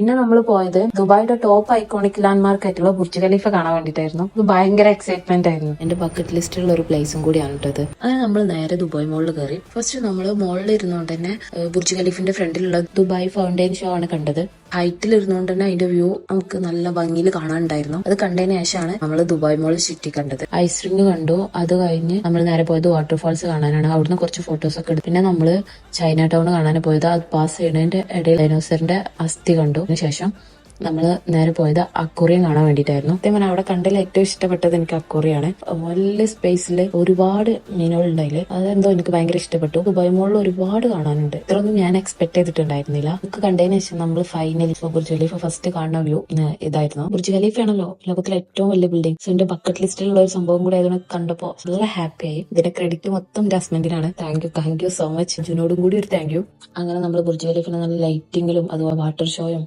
പിന്നെ നമ്മൾ പോയത് ദുബായിയുടെ ടോപ്പ് ഐക്കോണിക് ലാൻഡ് മാർക്ക് ആയിട്ടുള്ള ബുർജ് ഖലീഫ കാണാൻ വേണ്ടിയിട്ടായിരുന്നു. ഇത് ഭയങ്കര എക്സൈറ്റ്മെന്റ് ആയിരുന്നു. എന്റെ ബക്കറ്റ് ലിസ്റ്റിലുള്ള ഒരു പ്ലേസും കൂടിയാണ് കേട്ടത്. അങ്ങനെ നമ്മൾ നേരെ ദുബായ് മോളിൽ കയറി. ഫസ്റ്റ് നമ്മൾ മോളിൽ ഇരുന്നുകൊണ്ട് തന്നെ ബുർജ് ഖലീഫിന്റെ ഫ്രണ്ടിലുള്ള ദുബായ് ഫൗണ്ടൈൻ ഷോ ആണ് കണ്ടത്. ഹൈറ്റിൽ ഇരുന്നുകൊണ്ട് തന്നെ അതിന്റെ വ്യൂ നമുക്ക് നല്ല ഭംഗിയിൽ കാണാനുണ്ടായിരുന്നു. അത് കണ്ടതിന് ശേഷമാണ് നമ്മൾ ദുബായ് മോൾ ചുറ്റി കണ്ടത്. ഐസ് റിംഗ് കണ്ടു. അത് കഴിഞ്ഞ് നമ്മൾ നേരെ പോയത് വാട്ടർഫാൾസ് കാണാനാണ്. അവിടുന്ന് കുറച്ച് ഫോട്ടോസ് ഒക്കെ എടുത്തു. പിന്നെ നമ്മൾ ചൈന ടൗൺ കാണാൻ പോയത്. അത് പാസ് ചെയ്യുന്നതിന്റെ ഇടയിൽ ഡൈനോസറിന്റെ അസ്ഥി കണ്ടു. അതിനുശേഷം നമ്മൾ നേരെ പോയത് അക്വേറിയം കാണാൻ വേണ്ടിയിട്ടായിരുന്നു. സത്യം അവിടെ കണ്ടതിൽ ഏറ്റവും ഇഷ്ടപ്പെട്ടത് എനിക്ക് അക്വേറിയാണ്. വലിയ സ്പേസിൽ ഒരുപാട് മീനുകൾ ഉണ്ടായില്ലേ, അതെന്തോ എനിക്ക് ഭയങ്കര ഇഷ്ടപ്പെട്ടു. ദുബായ് മോളിൽ ഒരുപാട് കാണാനുണ്ട്. ഇത്രയൊന്നും ഞാൻ എക്സ്പെക്ട് ചെയ്തിട്ടുണ്ടായിരുന്നില്ല. നമുക്ക് കണ്ടതിന് ശേഷം നമ്മൾ ഫൈനലി ബുർജ് ഖലീഫ ഫസ്റ്റ് കാണുന്ന വ്യൂ ഇതായിരുന്നു. ബുർജ് ഖലീഫ ആണല്ലോ ലോകത്തിലെ ഏറ്റവും വലിയ ബിൽഡിംഗ്. സോ എന്റെ ബക്കറ്റ് ലിസ്റ്റിലുള്ള ഒരു സംഭവം കൂടി ആയതുകൊണ്ട് കണ്ടപ്പോൾ നല്ല ഹാപ്പി ആയി. ഇതിന്റെ ക്രെഡിറ്റ് മൊത്തം എന്റെ ഹസ്ബൻഡിനാണ്. Thank you so much. ജുനോടും കൂടി ഒരു താങ്ക് യു. അങ്ങനെ നമ്മൾ ബുർജ് ഖലീഫിന് നല്ല ലൈറ്റിങ്ങിലും അതുപോലെ വാട്ടർ ഷോയും